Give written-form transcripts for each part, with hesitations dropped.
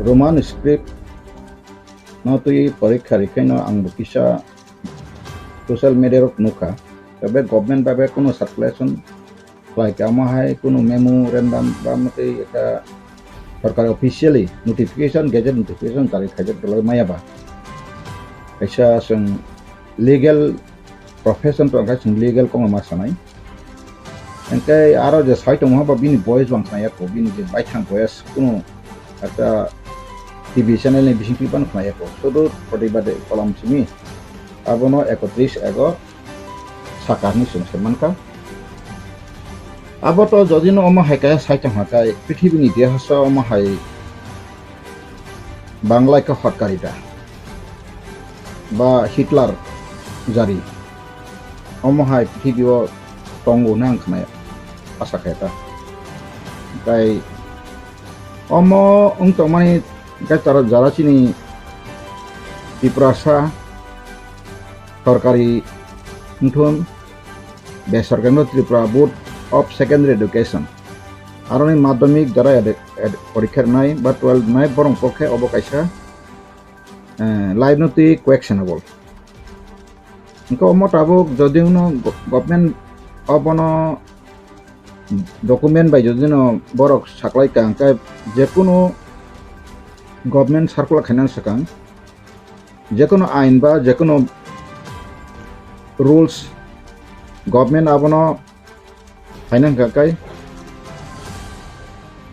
Roman script no tui porikha rikhaino ang bukisa social media rok nuka tabe government babe kuno circulation like amahai kuno memorandum ba mate eta sarkar officially notification gazette notification tarik hajar dolai maya ba kaisa sing legal profession to kaisa legal kong masanai engkai aro je sai tong ba bini boys bang saya ko bini je baithang boys kuno eta TV channel ni bising pipan khaya ko sodo protibade kolam simi abono 31 Agust sakarni sungsemanka aboto jodino oma haika saitang hakai prithibini dehasa oma hai bangla ka hotkarita ba Hitler jari oma hai prithibio tongo nang khmaya asa khaita kai omo ungtomani Cara jala sini diperasa सरकारी उठुन बेसरकारी Tripura board of secondary education आरो माध्यमिक जरा परीक्षा नाय बा 12 नाय बरं पक्षे अबकायसा लाइव नति क्वेश्चनेबल इनको मताबक जदिनो गवर्नमेंट अबनो डॉक्यूमेंट बाय जदिनो बरक साक्लाय कांका जेकुनो गवर्नमेंट सार्कुलार खायनान सकां जेकुनो आइन बा जेकुनो rules government abono hainang kakai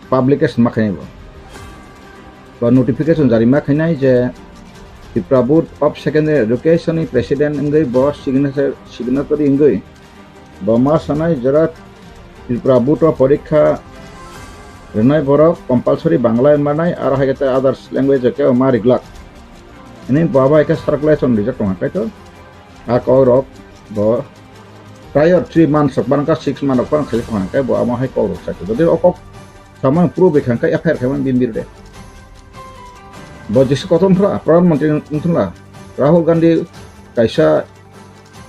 publication makhaini ba notification jari makhainai je Tripura Board of Secondary Education ni president ngai boss signatory ngai ba ma sanai jara Tripura Board of Porikha renai borok compulsory bangla manai aro haigata others language ke ma riglak ini baba eka circulation result ngakai to Akorok bo prior 3 months of barangka 6 months of barang khali khana kai bo ama hai korok sa to de okok sama prove khang kai affair khaman bimbir de bo jis koton thra pran mantri unthla Rahul Gandhi kaisa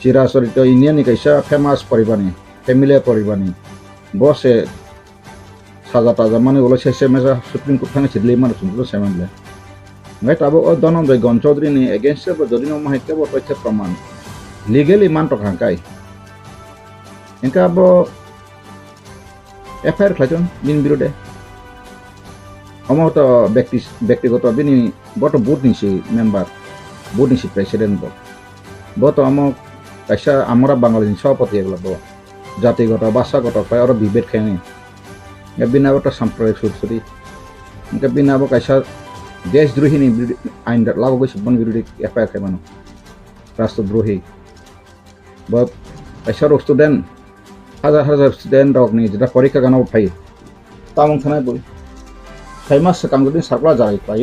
chira sorito Indian ni kaisa famous paribani familiar paribani bo se saja taja mane bolo se mesa supreme court thang chidle man sundu semanle ngai tabo o donon de gon chaudhary ni against bo jodino ma hekka bo totya praman legally man to khangkai engka bo affair khlajon bin birode amo to ব্যক্তিগত bini boto board ni si member board ni si president bo boto amo kaisa amra bangali ni sapati egla bo জাতিগত ভাষাগত pai aro bibet khani ya bina boto sampradik sursuri engka bina bo kaisa দেশদ্রোহী ni ain lago go subon birode affair khemano রাষ্ট্রদ্রোহী বা এসব student হাজার student rock নি যেটা পরীক্ষা গানা উঠাই তামং থানায় বই ফেমাস কামগুলি সার্কুলার যাই পাই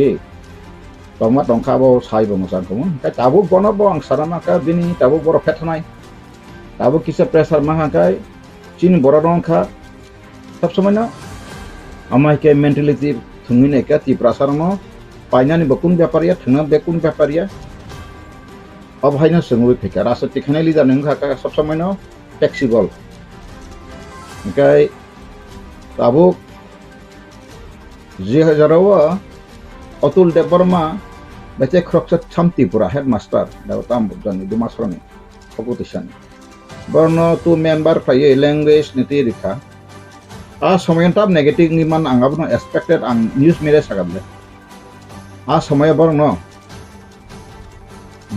তংমা টংখাবো সাইবো মোজান কমন তাই তাবো বনাবো আং সারানা কা বিনি তাবো বড় ফেথনাই তাবো কিসে প্রেসার মাহাকাই চিন বড় রংখা সব সময় না আমাইকে মেন্টালিটি থুমিনে কা তি প্রাসারনো পাইনানি বকুন ব্যাপারিয়া থুনা বেকুন ব্যাপারিয়া अब हाइना सङै फेका रासो तिखानाय लिदार नों खाका सब समय न फ्लेक्सिबल ओमफ्राय ताबो 2000 अतुल देबबर्मा बेचे ख्रक्स छामतिपुरा हेडमास्टर दावताम बुजानि दुमासरनि कम्पिटिशन बर्न टु मेम्बर फाय लैंग्वेज नीति रिखा आ समय ताब नेगेटिव नि मान आंगाबनो एक्सपेक्टेड आं न्यूज मेरे सागाबले आ समय बर्न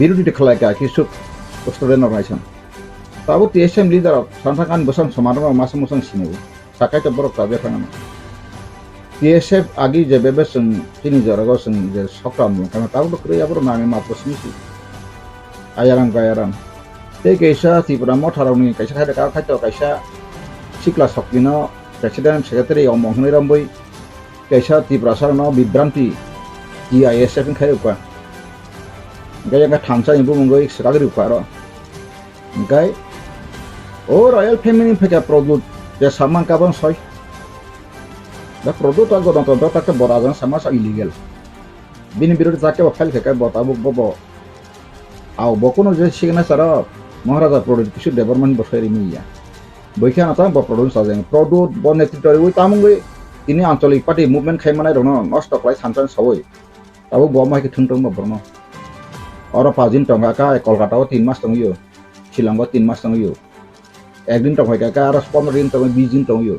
বিরোধী খেলাকা কিছু স্টুডেন্ট অর্গানাইজেশন তাবো টিএসএম লিডার সান্থাকান বসং সমারম মাসম মসং সিনেও সাকাইতে বড় কাবে ফানা টিএসএফ আগি যে বেবেসং তিনি জরগসং যে সকাম কানা তাবো করে আবর নামে মাত্র সিসি আয়ারাম তে কেসা ত্রিপুরা মঠারাউনি কাইসা খাইতে কা খাইতে কাইসা সিকলা সকিনো প্রেসিডেন্ট সেক্রেটারি অমহনি রামবই কাইসা ত্রিপুরা সারনো বিভ্রান্তি TISF খাইউকা gaya ka thamsa ibu mongoi sakagri ukaro gai o royal family pheka product je saman kabon soi da product ago don to ta borajan sama sa illegal bini birode take ba file pheka botabu bobo au bokono je signature maharaja product kisu development boseri miya boikha ata bo product sajeng product bon netritori oi tamungoi ini Ancolik Party movement khaimane rono nosto klai sansan sawoi tabo bomai ke thungtung ma borno oro pajin tonga ka Kolkata o 3 mas tongyo Shillong o 3 mas tongyo ekdin tong ka aro 15 din tong 20 din tongyo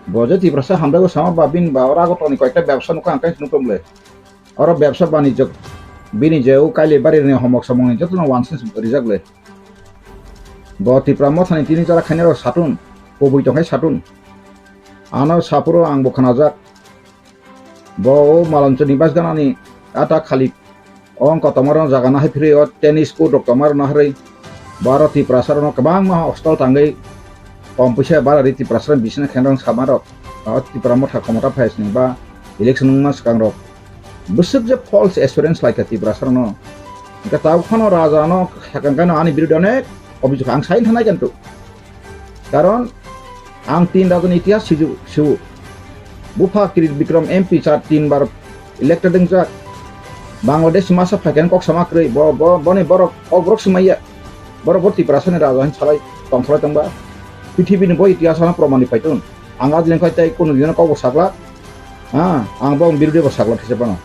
boje Triprasa hamda go sama babin ba ora go toni koita ব্যবসা nuka angkai thungtumle oro ব্যবসা বাণিজ্য bini jeu kaile bari ne homok samong jotno wansens rijakle bo Tripura mo thani tini jara khainero satun pobui tongai satun ano sapuro ang bokhanajak bo malancho nibas ganani ata khali ong kotomaro jaga nahi phri o tennis court rokamar nahrai baro Triprasa no kabang ma hostel tangai pompusia bara ri Triprasa bisna khenrang samarok Tripura mo thakomata phaisni ba election mas kangrok busuk je false assurance like Triprasa no ka taw khono raja no hakangkano ani birudane অভিযোগ আং sign থানাই কিন্তু কারণ আং 3 রাজন ইতিহাস সিজু বুফা Kirit Vikram MP 3 বার elected যাক বাংলাদেশ মাসা ফাইকেন cock সামাক্রই বনে বড় অগ্রক সমাইয়া বড় Triprasani রাজা ছালাই তংছলাই তংবা পৃথিবীনি বই ইতিহাস প্রমাণিত পাইতুন আং আজ লেংখাই তাই কোন দিন কক বসাগলা আং বং বিরুদ্ধে বসাগলা থেসে পানো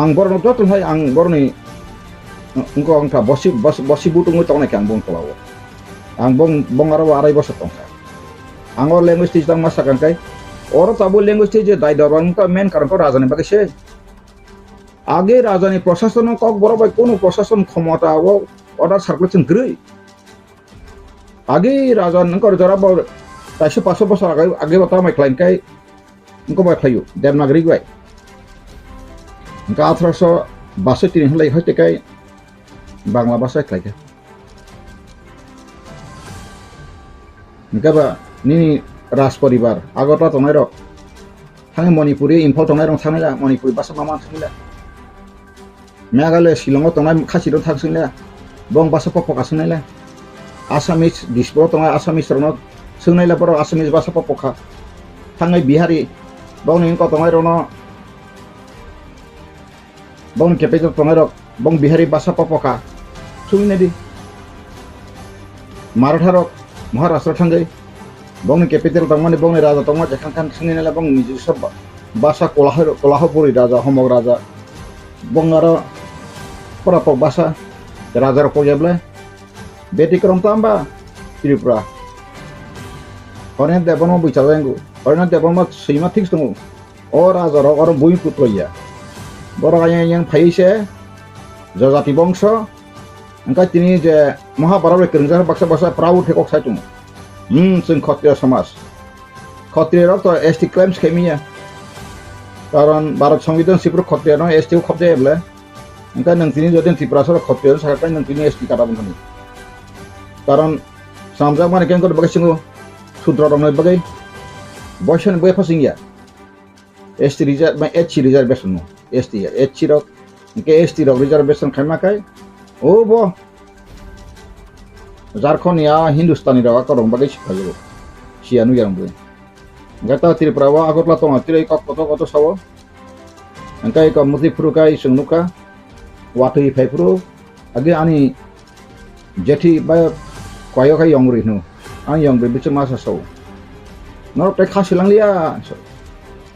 আং বড় নতো হয় আং বড়নি engko angka bosi butung itu nek ang bong kelawo ang bong aro arai bosa tongka angor language teach tang masa kan kai oro tabu language teach dai dorang ka men karon ko rajani bage se age rajani প্রশাসন cock বড় ভাই কোন প্রশাসন ক্ষমতা ও order circulation গ্রই আগে রাজন কর জরা বড় 500 বছর আগে বতা মাই ক্লাইন kai engko বাই খাইও দেবনাগরি গাই engka 1862 হলাই হইতে kai Bangla bahasa kayak Ngaba nini ras poribar agota tongai rok thang Manipuri Imphal tongai rong thangila Manipuri bahasa mama thangila Meghalaya Shillong tongai khasi ro thangsinla bong bahasa pokok asnaila Assamese Dispur tongai Assamese rono sungnaila poro Assamese bahasa pokokha thangai Bihari bong ning ko tongai rono bong capital tongai rok bong Bihari bahasa pokokha sungine di Maratha rok Maharashtra thangai bong capital tongmani bong raja tongma jakhan sungine la bong niji sob bahasa kolahapuri raja homog raja bong aro porapok bahasa raja ro pojable beti krom tamba Tripura Horen Devan bicarenggu Horen Devan ma sima thik tungu o raja ro aro bui putroya boro yang phaise jajati bongso angkai tini je Mahabharata kerja baksa proud hekok saitung sing Kshatriya Samas Kshatriya rok to ST claims kemiya karon Bharat Sambidan sipur Kshatriya no ST khobde eble angkai nang tini joden Triprasa Kshatriya sakai nang tini ST kata bunani karon samjak mane ken ko bagai singu sudra rong bagai boysen boy fasingya ST reserve ma HC reservation no ST HC rok ke ST rok reservation khaimakai oh bo Jharkhand ya Hindustani rawa korong bagai sipayo sianu yang bu gata Tripura wa agotla tonga tirai kok koto sawo angkai ka muti prukai sungnuka wati phaipru age ani jethi ba koyo kai yongri nu ang yongri bichu masa sawo nor te khasilang lia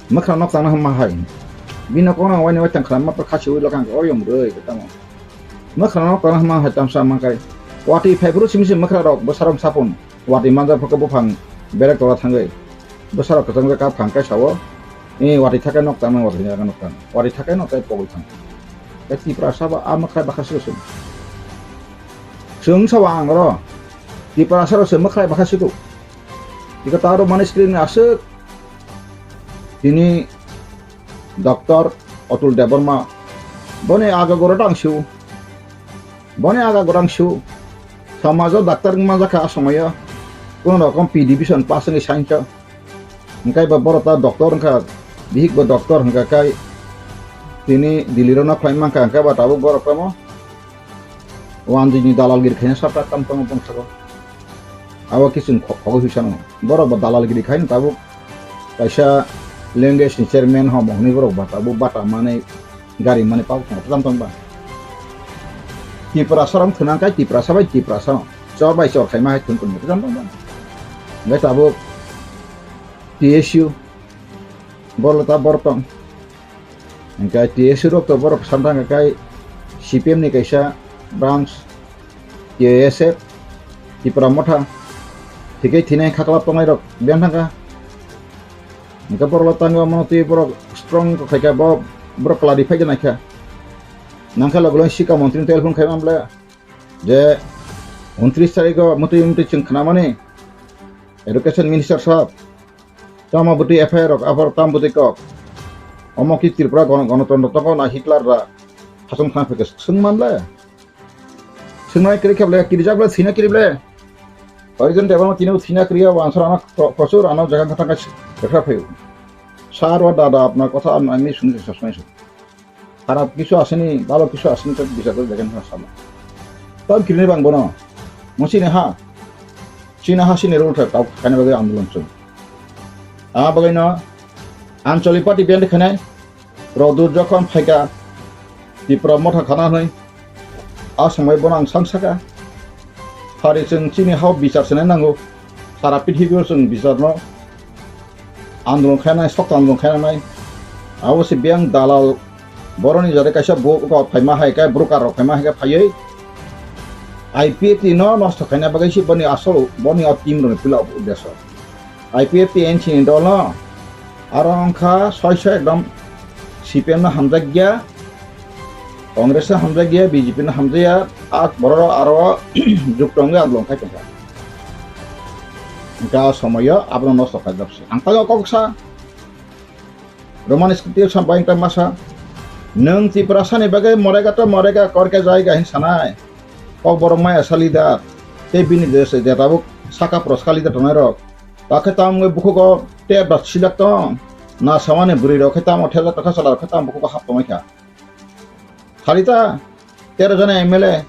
makra nok tanah mahai bina kona wani watang khlama pa khasi wi lokang o yomrei ketamo makra nok tanah mahai tam sama kai wati phaipru simisi makra rok bosaram sapun wati manja phaka bufang berek tora thangai bosarok katang ka phangkai sawo wati thakai nok tanah wati jaga nok tan wati thakai nok tai pogoi thang Tripura saba amakai bakhasu sung sawang ro Tripura saro semakai bakhasu tu jika taruh manis screen asuk ini Dr. Atul Debarma bone aga gorotang shu samajo daktar maja ka asomaya kono rokom P division pass ngi saincha ngkai ba borota doktor ngka bihik ba doktor ngka kai tini dilirona khlaima ka ngka ba tabu gorokamo wanjini dalalgir khene sapta tampang sago awa kisun khogo hisano boro ba dalalgiri khain tabu paisa language ni chairman ho mohni borok ba tabu bata mane gari mane pau tampang ba Tripura sarang thunang kai Tripura sabai Tripura sa chor bai chor khaima hai thun kun tampang ba ngai tabu TSU borlata bortong engkai TSU rok to borok sandang engkai CPM ni kaisa branch TSF di Pramotha tikai tinai khaklap tongai rok bian thangka engka borlata ngomong ti borok strong ko khaika borok clarify jana kha nangka loglo shika mantri telefon khai mamla je 29 तारिख मुख्यमंत्री चिंखनामाने education minister साहब तामा बुटी FIR offer ताम बुटी को अमकी त्रिपुरा गणतंत्र तको ना हिटलर रा हासम खान फेके सोंमानले सोंनाय करि खेबले किरिजाबले सिना किरिबले ओरिजन टेबल तिनो सिना क्रिया आंसराना प्रचुर आनो जगह घटना देखा फैयो सार वा दादा आपना कथा आमी सुनि ससनायसो खाराप किछु आसेनि भालो किछु आसेनि त बिसाको देखेन सामा तब किरिने बांगबनो Masih Cina hasil nerol terkau karena bagai ambulan cun. Bagai no Ancoli parti biar dikenai rodur jokon faika di Pramotha khana nai samai bonang sangsaka hari cun Cina hau bicar senai nango sara pithibio cun bicar no andulon khanai sok andulon khanai si biang dalal boroni jare kaisa bo ko phaima hai kai broker ro phaima hai kai phayei IPFT no nosto khaina bagai si bani asol bani of team ro pila udeso IPFT enchi indol no arong kha soy ekdom CPM na hamjagya Congress na hamjagya BJP na hamjaya ak bororo aro juktongga adlong khai tongka engka somoyo abno nosto khai japsi angtaga koksa roman skriptio sampai engka masa nang Tripura sani bagai morega korke jaiga hin sanai kok borong maya salida te bini dese de tabuk saka pros salida tonero take tam ngai buku ko te bas sidak to na samane buri ro kheta mo thela taka sala kheta buku ko hap to maikha khalita 13 jana MLA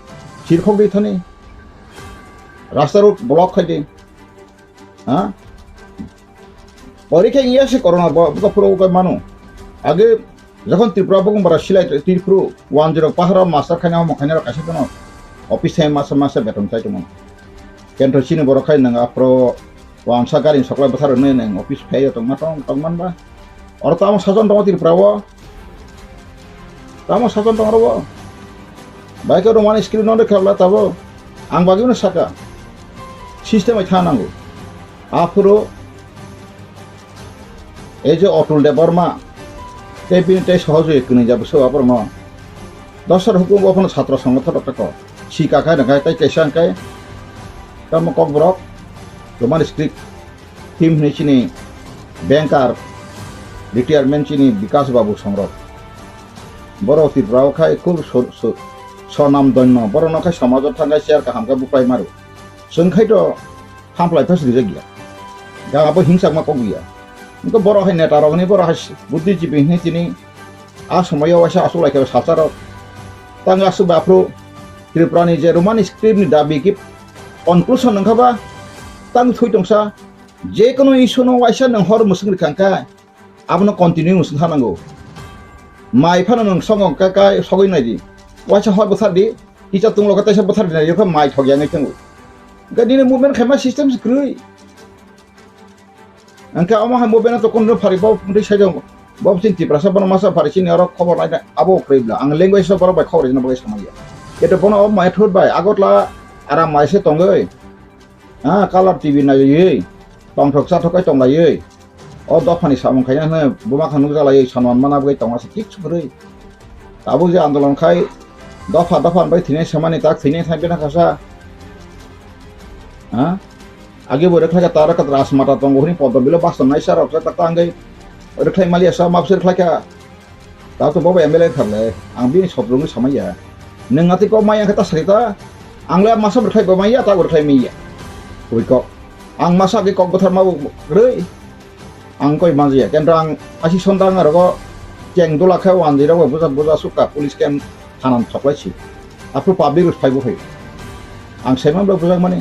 chirkhok dei thani rasta road block khai dei ha পরীক্ষা ইয়ে সে corona বুকা পুরো মানু আগে যখন ত্রিপুরা বকুম বারা সিলাই ত্রিপুরা 10 পাহাড় মাস্টার খানা মখানা কাছে কোন অফিস টাইম মাসে বেতন চাই তোমার কেন্দ্র চিনি বড় খাই নাঙ্গা প্রো ওয়ানসা গাড়ি সকলে বছর নেই নেই অফিস ফাই তংমান বা আর তো আমার সাজন তোমার ত্রিপুরাও আমার সাজন তোমার বাইকের রোমান স্ক্রিন নদে খেলা তাবো আং বাগিনো সাকা সিস্টেমে থানাঙ্গো আফুরো এই যে অটল দে বর্মা এই বিনতে সহজে কিনে যাবে সব বর্মা দশর হুকুম ওখানে ছাত্র সংগঠন একটা শিকা খায় না খায় তাই কেসান খায় কাম Kokborok Roman script team নিচিনি ব্যাংকার রিটায়ারমেন্ট চিনি বিকাশ বাবু সংরক বড় ত্রিপুরাও খায় খুব স্বনাম দন্য বড় নখায় সমাজত থাকায় চেয়ার কাহামকা বুপাই মারো जों खायथ' हामफ्लायफा सिरिजा गैया गाबो हिंसा मा কক गैया इनको बर' हाय नेतारगनि बर' हाय बुद्धिजीबि हिनि आसामाव वासा आसलायखौ साचार तांगासु बाफ्रो त्रिपुरानि जे रमान स्क्रिप्टनि दाबि कि कनक्लुसन नंखाबा तां थैदंसा जेकुनु इशुनो वासा नों हर मुसुंग्रि खांका आबनो कन्टिन्यू मुसुं थानांगौ माइफानो नों संग काका सगैनायदि वासा हर बोथारदि टिचा तुंल कतायसा बोथारदि नायखौ माइ थगियाङै थांगौ Gadini movement kema system sekrui. Angka omah movement atau kondo pari bau mesti saja bau cinti perasa pun masa pari sini orang khabar lain abo kribla. Ang language so baru baik khabar ini bagai sama dia. Kita pun om mai thud baik. Agot lah aram mai se tonggoi. Kalar TV na ye. Tong thok sa thok ai tong la ye. O do phani samong khaya na buma khanu jala ye sanwan mana bagai tong asa tik sekrui. Abu je andolon khai dofa baik thine samani tak thine thai bena kasa. Agi boleh kerja tarik ke teras mata tonggo ini foto bila pas naik sarap saya kata anggai boleh kerja Malaysia maksud kerja tahu tu bawa MLA kerja angbi sobrung sama ya nengati kau maya kita cerita angla masa berkerja bawa maya tak berkerja maya kau ang masa ke kau betul mau rei angkoi mazia kendra ang asyik sondang ada jeng dola kau anjir aku buza suka polis kem kanan supply sih aku public harus fight bukan ang saya mau buza mana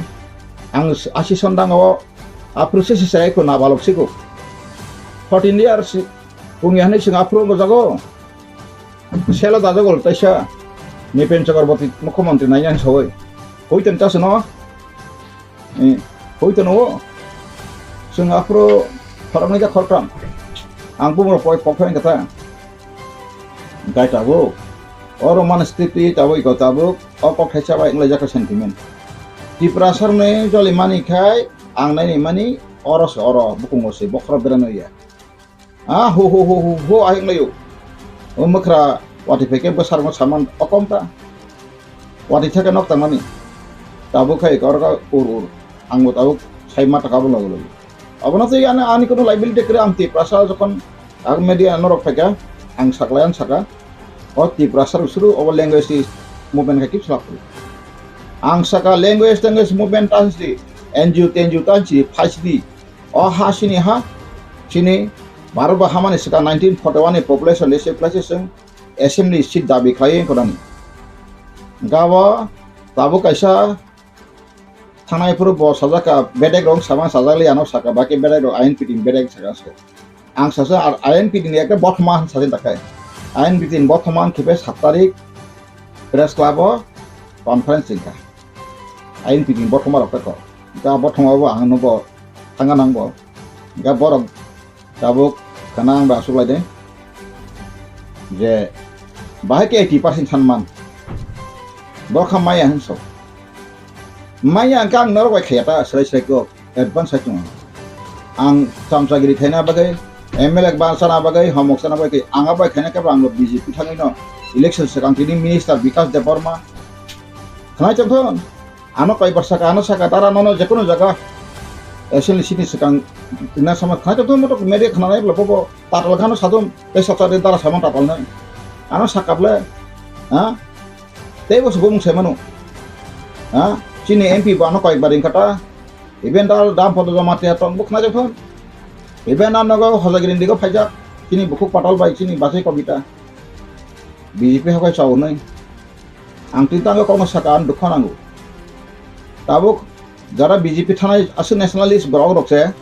ang asyik sondang awak apresi saya ko nabalok siko 14 years pungyahni sing apro gojago sela dajagol taisa nipen chakrabati mukhyamantri naiyan soi hoiten tasno hoiten o sing apro Khorang ni ja khortram. Ang bumro poi pokhoin kata. Gai tabuk. Oro manstiti tabuk ko tabuk. Okok hecha bai ngla jaka sentiment. Tipra sarne joli mani khai ang nai ni mani oros oro bukung ose bokra berano ya. Ho aing layu. Makra wati peke besar mo saman okomta. Wati theke nok tamani. Tabuk khai korga ur anggo tabuk sai mata kabul lagu. Abona te ana ani kono liability kre amti prasa jokon ag media norok peka ang saklayan saka oti prasa suru over language movement kaki slap. Ang saka language movement tansi NGO tansi phasdi o ha sini ha sini baru hamane saka 1941 population dese places assembly seat dabi khai kodani. Gawa tabu kaisa थानाय four ब साजाका बेडेक रंग सामा साजाले आनो साका बाके बेडेक रंग ion पिटिं बेडेक साका सो आं सासे ion पिटिं एकटा बर्थमान सासे थाखाय आयन पिटिं बर्थमान खेबे 7 तारिख प्रेस क्लाब कनफारेन्स जिंका आयन पिटिं बर्थमान रखो दा बर्थमाबो आं नबो थांगा नांगो गा बरक दाबुक खाना आं बासुलायदे जे बाहायके 80% सन्मान बरखा माया हनसो Maya kang nor wa kheta srai ko advance chung ang samsagiri thaina bagai MLA ban sana bagai homok sana bagai anga ba khana ka bang BJP thangai no election sakang tini minister Vikas Debarma thanai changthon ano kai barsa ka ano saka tara nono jekono jaga assembly city sakang ina sama thanai changthon moto media khana nai lobo tatal khano sadom pe satare tara sama tapal nai ano sakable ha tei bos gomung semanu ha Sini MP bano koi baring kata event dal dam foto jama tia tong buk na jokon event an nago hojagirin digo phaijak sini bukuk patal bai sini basai kobita BJP hakai chau nai ang tintango kono sakan dukhan angu tabuk jara BJP thanai asu nationalist borok rokse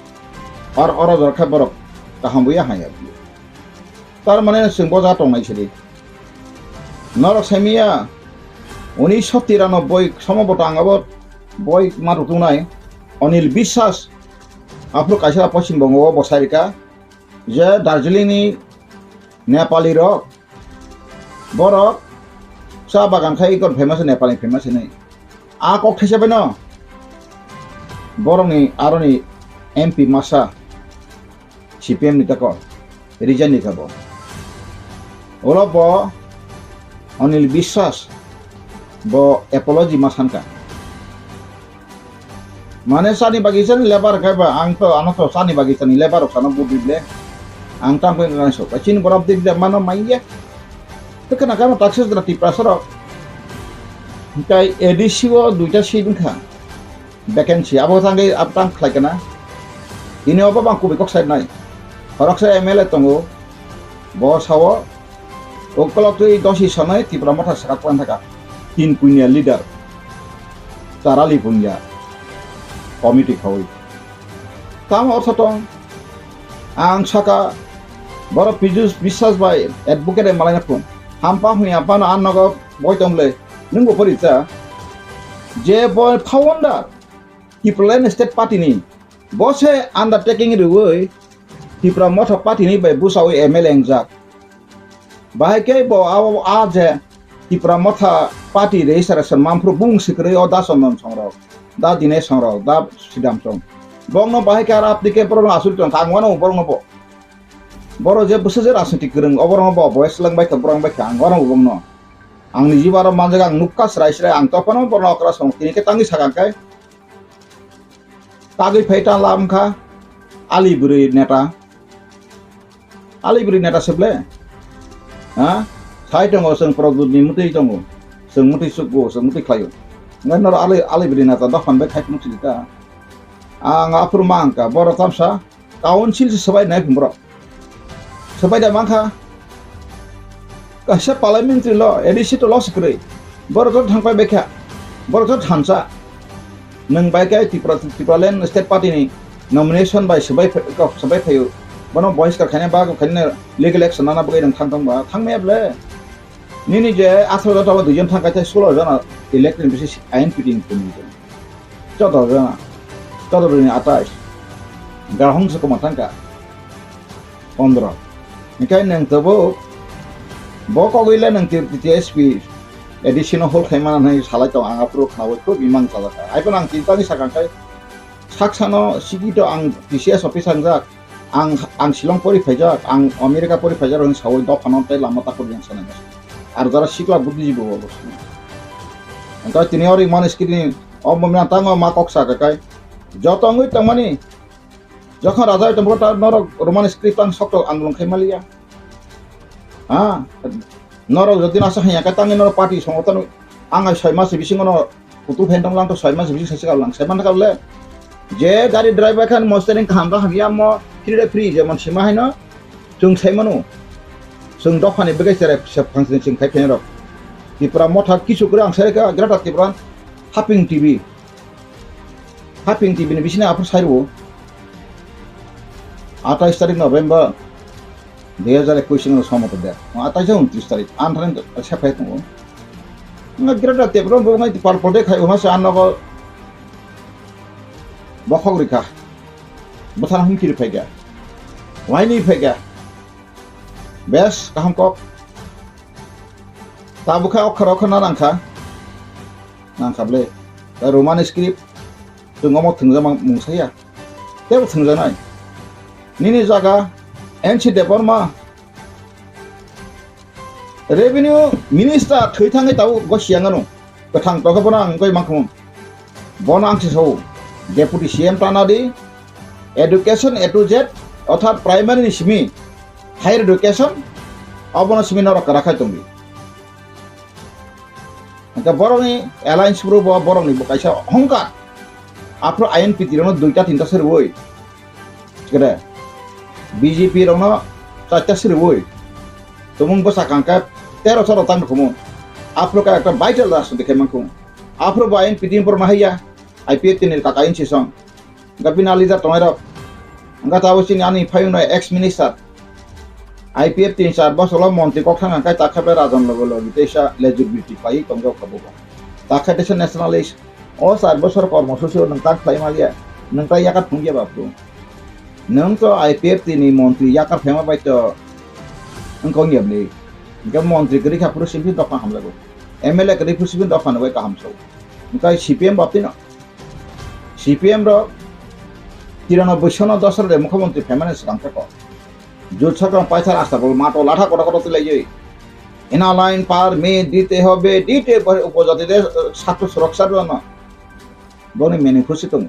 ar ora jarkha borok kahambuya haya tar mane singbo ja tong nai sili norok semia 1993 সমবত আঙ্গাবত বই মারুতুনাই অনিল বিশ্বাস আপনি কাইসা পশ্চিমবঙ্গ বসারিকা যে দার্জিলিংনি Nepali rock বরক চা বাগান খাই কত famous Nepali famous নাই আ cock থেসেবে ন বরংনি আরনি এমপি মাসা সিপিএম নিতাক রিজাইন নিকাব অলপ অনিল বিশ্বাস bo apology masanka mane sani bagisan lebar kaiba ang to ano to sani bagisan lebar sana budible ang tampo ngan so pachin borab dik de mano maiye to kana kama taxes drati prasaro kai edisiwo duita sidin kha vacancy abo tangai aptang khlaikana ini oba bang kubi kok side nai horok sa MLA tongo bo sawo okolok tu dosi sonai tipra motha sakapwan thaka 3 punya leader tarali punya committee khoi kam ortho tong ang saka boro pijus বিশ্বাস bai advocate malai pun hampa huya pan annago boy tomle nungbo porita je boy founder Kiplen state party ni bose undertaking ruwoi Kipra motho party ni bai busawi MLA engjak bahai ke bo a je Kipra motha party registration mampro bung sikre o da sonon songrok da dine songrok da sidam song bongno bahai kar apdike porong asul ton kangwano borong bo boro je busejer asiti kereng oborong bo boys lang bai borong bai kangwano bongno ang nijibaro manjaga nukkas raisre ang topano borong okra song kini ke tangi sagangkai tagi feita lamkha aliburi neta seble ha sai tongo seng produk ni muti tongo seng muti suku seng muti klayo ngan nor ali brina ta da fan be khai muti ta anga apurmangka boro tamsa council sebai nai pumbro sebai da mangka kasa parliamentary law edisi to law sekre boro to thangpai bekha boro to thansa nang bai kai tipalen state party ni nomination by sebai phayo bono boys ka khane ba khane legal action nana bagai nang thangtang ba thangmeble Nini je asal tahu tu jem thangkai sekolah jana election basis ain piting pun itu. Contoh ni atas garhong sekolah thangka 15 Cái nâng tờ bố có ghi lên nâng TSP additional whole khayman hay salai to ang approve na ko bimang sala ai ko nang tinta ni sakang kai saksano sigi to ang PCS office ang jak ang Shillong pori phajak ang America pori phajar ang sawoi do phanon tai lama ta ko yang sana ar jara sikla budhi jibo bolo anta tini ori man skrini omomna tango ma koksa kai jotongui tangmani যখন রাজা টম্বটা নর Roman স্ক্রিপ্টাং শক্ত আন্দোলন খাইমালিয়া নর যদি আসা হাইয়া কাতাঙ্গে নর পার্টি সংগঠন আঙাই 6 মাস বিসিংনো কুতু ফেন্টং লাং তো 6 মাস বিসিং সাইসে গাवलां সেমান কাবলে যে গাড়ি ড্রাইভার খান মস্তারিং খামবা হামিয়া ম ফ্রি যেমন সীমা হাইনো जों সাইমানো जों দফানি বেগাইসারে সব ফাংশন সিং খাইফেন রক ত্রিপুরা মথা কিছু করে আং সাইকা গ্রাটা ত্রিপুরা হাপিং টিভি नि बिसिना आपन साइरबो 28 तारिख नभेम्बर 2021 नो समत दे 28 तारिख आन्थान सेफाय दङ न ग्रेटा तेब्रन बङाय पारपडे खाय मासे आनगो बखगरिखा बथान हमकिरि फायगा वाइनि फायगा बेस काहम कक ताबुखा अखर अखना नांखाबले रोमान स्क्रिप्ट जों अमो थंजामा मुंसाया तेबो थंजानाय निनि जागा एनसि देबरमा रेवेन्यू मिनिस्टार थैथाङै दाउ गसियाङानो गोथां दगबना आं गय माखम बन आंसि सौ डेपुटी सीएम तानादि एडुकेशन ए टू जेड अर्थात प्राइमारी निसिमी हायर एडुकेशन अबन सिमी नरक राखाय दंबि का बरनि एलायन्स ग्रुप बरनि बकायसा हंका आपरो आईएनपि तिरनो दुइटा तिनटा सरवय गरे बीजेपी रनो चारटा सरवय तुमुं बसा कांका 13 सर तांग खमु आपरो का एक वाइटल राष्ट्र देखे मंखु आपरो आईएनपि तिन पर माहिया आईपीएफ तिन का काइन सिसं गबिनाली जा तोयरा अंगा तावसिन आनी फायनो एक्स मिनिस्टार आईपीएफ 3-4 बसला मन्त्रि कथाङा का ताखाबे राजन लगल बितेसा लेजिबिलिटी पाइ कंगो खबो ताखाटेस नेशनलिस्ट ओ 4 बसर कर्मसुसि नंता फ्लाइमालिया नंता याका थुंगिया बापु नों तो आईपीएफ तिनि मन्त्रि याका फेमा बाइतो अंको नियमले गम मन्त्रि गरि खापुर सिपि दफा हमलागो एमएलए गरि फुसिबि दफा नबाय का हमसौ नंता सीपीएम बापतिनो सीपीएम रो 93 सन 10 रे मुख्यमंत्री फेमानेस रांखा जुट सरकार पैसा रास्ता बोल माटो लाठा कोटा कोटा तुलाइए इना लाइन पार में दिते होबे दिते उपजातिদের ছাত্র সুরক্ষার জন্য বনে মেনে খুশি তুমি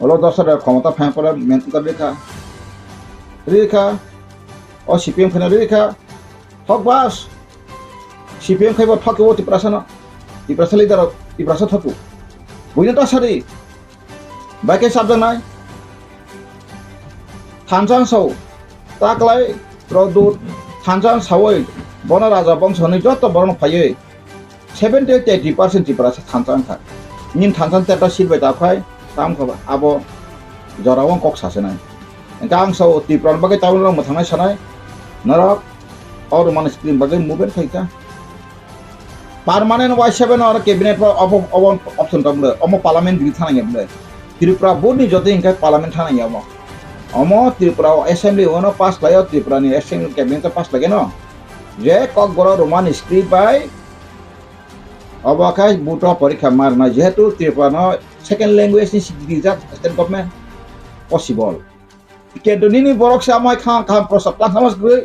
হলো 10 ক্ষমতা ফ্যাঁ করে মেন করে রেখা ও সিপিএম খানে রেখা হক বাস সিপিএম খাইব ঠকে ওটি প্রাসনা ই প্রাসলি দার ই প্রাস ঠকু বুঝিটা সারি বাইকে সাবধান নাই থানজাং সৌ ताकलाय प्रदूत थानजां सावै बन राजा बंशनि जत बरन फायै 70-80% टिप्रा थानजां खा निन थानजां तेटा सिरबाय दाफाय ताम खबा आबो जरावं कक सासेनाय गां सौ टिप्रान बागै टाउन रं मथांनाय सानाय नरक और मन स्क्रीन बागै मुभमेन्ट फायका पार्मानेंट वाइस 7 और कैबिनेट ऑप्शन तमले अमो पार्लियामेंट दिथि थानाय त्रिपुरा बोर्डनि जते इंका पार्लियामेंट थानाय अमो अमो त्रिपुरा असेंबली ओनो पास लायो त्रिपुरा नि असेंबली कैबिनेट पास लगे न जे कक बर रोमान स्क्रिप्ट बाय अबकाय बुटा परीक्षा मारना जेहेतु त्रिपुरा न सेकेंड लैंग्वेज नि सिगिजा स्टेट गवर्नमेंट पॉसिबल केदनि नि बरक सामाय खा खा प्रस्ताव थामस गय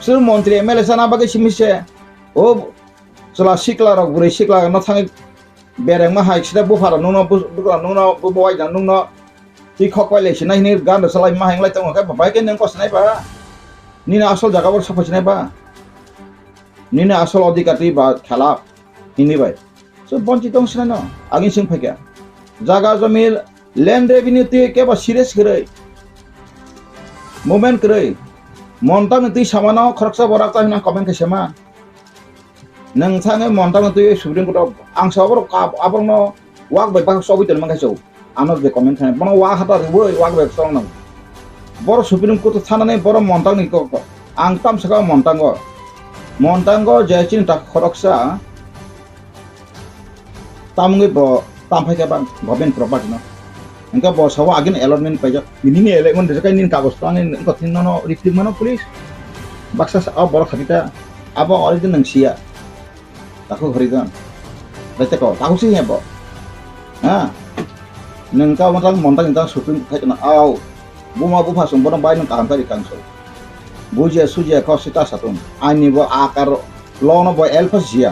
सुर मंत्री एमएलए साना बागै सिमिसे ओ सला सिकला रक बुरै सिकला न थाङै बेरें मा हाय सिदा बुफार नुनो बुरा नुनो बवाय जान नुनो ती खकवाइले सिनाय नि गान सलाय मा हेंलाय तङ का बाय के नंग कसनाय बा निना असल जागावर सफायनाय बा निना असल अधिकारी बा खेला हिनि बाय सो बंची दं सिना न आगि सिं फैगा जागा जमिल लैंड रेवेन्यू ती के बा सीरियस गरै मूवमेंट गरै मन्टां ती सामानो खरकसा बराता हिना कमेन्ट केसेमा नों थाङै मन्टां ती सुप्रीम कोर्ट आं साबर आबरनो वाक बाय बा सबितन मंगायसौ आनर जे कमेन्ट थानाय बन वा हाता रुबै वाक बाय सं नंग बर सुप्रीम कोर्ट थानानै बर मन्टां नि को आं ताम सका मन्टांग जेचिन ता खरकसा तामङै ब तामफायका बा गभर्नमेंट प्रॉपर्टी न engka bosawa agin allotment paja ini elemen desa nin kagos tang engka tinnono riflik mano pulis baksa a bor khatita abo origin nang sia taku horidan baca ko tahu sih ya bo nengka montang tang syuting kai kana au buma bu phasung bodong bai nang kaham tari kangso buje suje ko sita satun ani bo akar lono bo elfa sia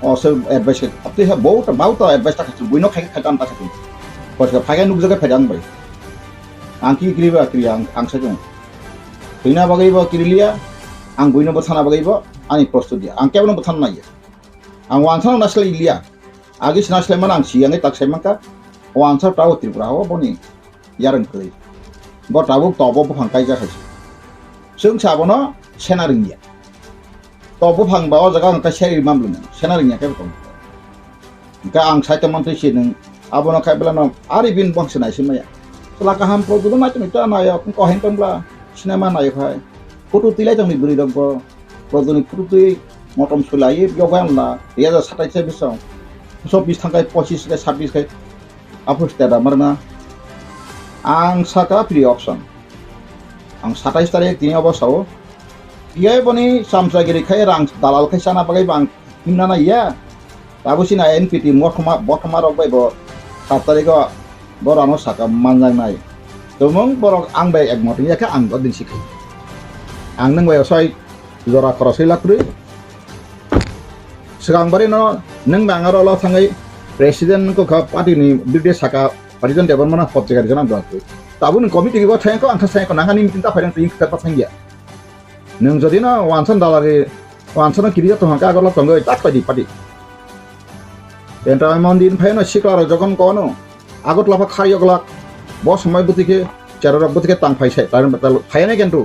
o se advice apti ha bau ta advice ta khachu buino khai khatam ta khachu ko se phagai nuk jaga phajang bai angki kriba kriang angsa jong hina bagai bo kirilia ang buino bo thana bagai bo ani prostudi ang kebon bo thana ya ang wansang nasle ilia agi nasle man ang siang tak semangka wansang tahu tripura ho boni yarang koi bo tahu tobo bo phangkai ja khachu seung sabono senaringya tobo phang ba jaga ang ka seri mamlun senaringya ke ko ka ang saite mantri sineng abono kai belano aribin bang senai simaya selaka ham pro du macam itu na ya ko hentam bla sinema na ya khai foto tilai jang ni buri dong ko produk fruit motom sulai yogan la ya da satai se bisau so bis thangkai 25 ke 26 ke apus tada marna ang saka free option ang 27 tarik tini abasau iya boni samsagiri khai rang dalal khai sana bagai bang himna na ya tabu sina npt botoma rok bai bo 7 tarik ko borano saka manjang nai tomong borok ang bai ek moting ya ka ang godin sikai ang nang bai soi jora korosai lakri sekarang bari no neng bangaro lo thangai presiden ko ka party ni bide saka presiden dewan mana hot jaga jana datu tabu neng komite ko thang ko angka sai ko nangani minta phairan ting ka pathangya neng jodi na wansan dalari wansan kiriya to haka agala tongai tak padi padi entra mondin phaino siklar jogon kono agot lafa khari ogla bo সময় বুতিকে চাররক বুতিকে তাং ফাইসাই তার বেতাল ফাইনে কিন্তু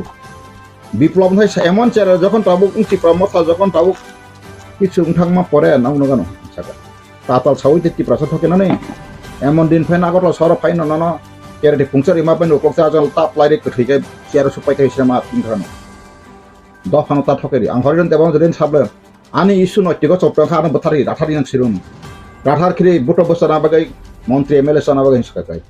বিপ্লব হয় এমন chair যখন তাবুক চিপ্রমথা যখন তাবুক কিছু উঠাংমা পরে নাও নগানো সাকা তাতাল সাউই 30% থাকে না নেই এমন দিন ফাইন আগত সর ফাইন নন কেরে পুংচার ইমা পেন রকটা জল তাপ লাইরে কঠিকে চেয়ার সুপাই কাই সিনেমা তিনখানো দফানো তা ঠকেরি আং হরিজন দেবাম জদিন সাবলে আনি ইস্যু নৈতিক চপ্র খানো বথারি রাঠারি নাং সিরুম রাঠার খিরে বুটো বসা না বাগাই মন্ত্রী এমএলএ সানা বাগাই সকাই